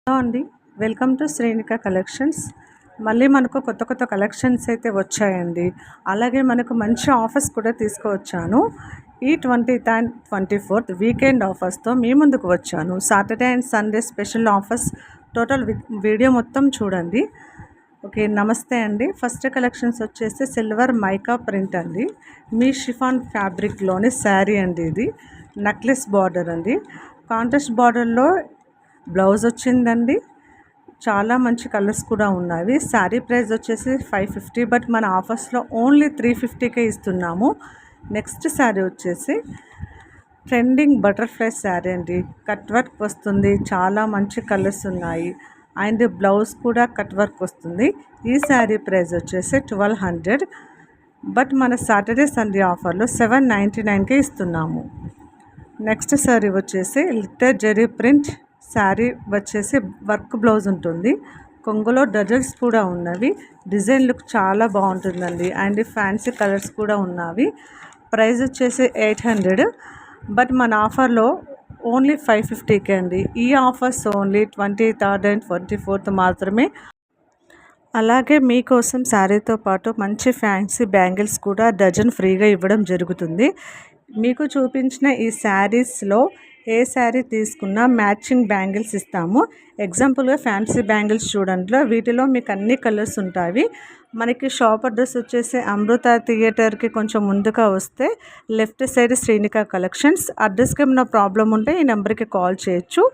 Hello అండి, welcome to Shrenika collections. మళ్ళీ మనకు కొత్త కొత్త కలెక్షన్స్ అయితే వచ్చాయండి. అలాగే మనకు మంచి ఆఫర్స్ కూడా తీసుకువచ్చాను. ఈ 20th and 24th వీకెండ్ ఆఫర్స్తో మీ ముందుకు వచ్చాను. Saturday and Sunday special offers total video మొత్తం చూడండి. ఓకే, నమస్తే అండి. ఫస్ట్ కలెక్షన్స్ వచ్చేసి సిల్వర్ మైకా ప్రింట్ అండి. మీ షిఫాన్ ఫ్యాబ్రిక్లోని శారీ అండి. ఇది నెక్లెస్ బార్డర్ అండి. కాంట్రాస్ట్ బార్డర్లో బ్లౌజ్ వచ్చిందండి. చాలా మంచి కలర్స్ కూడా ఉన్నాయి. శారీ ప్రైస్ వచ్చేసి 550, బట్ మన ఆఫర్స్లో ఓన్లీ 350కే ఇస్తున్నాము. నెక్స్ట్ శారీ వచ్చేసి ట్రెండింగ్ బటర్ఫ్లై శారీ అండి. కట్ వర్క్ వస్తుంది, చాలా మంచి కలర్స్ ఉన్నాయి. అండ్ బ్లౌజ్ కూడా కట్ వర్క్ వస్తుంది. ఈ శారీ ప్రైస్ వచ్చేసి 1200, బట్ మన సాటర్డే సండే ఆఫర్లో 799కే ఇస్తున్నాము. నెక్స్ట్ శారీ వచ్చేసి లిటర్ జెరీ ప్రింట్ శారీ వచ్చేసి వర్క్ బ్లౌజ్ ఉంటుంది. కొంగులో డజల్స్ కూడా ఉన్నవి. డిజైన్ లుక్ చాలా బాగుంటుందండి. అండ్ ఫ్యాన్సీ కలర్స్ కూడా ఉన్నవి. ప్రైస్ వచ్చేసి 800, బట్ మన ఆఫర్లో ఓన్లీ 550కే అండి. ఈ offers only 23rd and 24th మాత్రమే. అలాగే మీకోసం శారీతో పాటు మంచి ఫ్యాన్సీ బ్యాంగిల్స్ కూడా డజన్ ఫ్రీగా ఇవ్వడం జరుగుతుంది. మీకు చూపించిన ఈ శారీస్లో ఏ శారీ తీసుకున్నా మ్యాచింగ్ బ్యాంగిల్స్ ఇస్తాము. ఎగ్జాంపుల్గా ఫ్యాన్సీ బ్యాంగిల్స్ చూడండి, వీటిలో మీకు అన్ని కలర్స్ ఉంటాయి. మనకి షాప్ అడ్రస్ వచ్చేసి అమృత థియేటర్కి కొంచెం ముందుగా వస్తే లెఫ్ట్ సైడ్ శ్రీనిక కలెక్షన్స్. అడ్రస్కి ఏమైనా ప్రాబ్లం ఉంటే ఈ నెంబర్కి కాల్ చేయొచ్చు.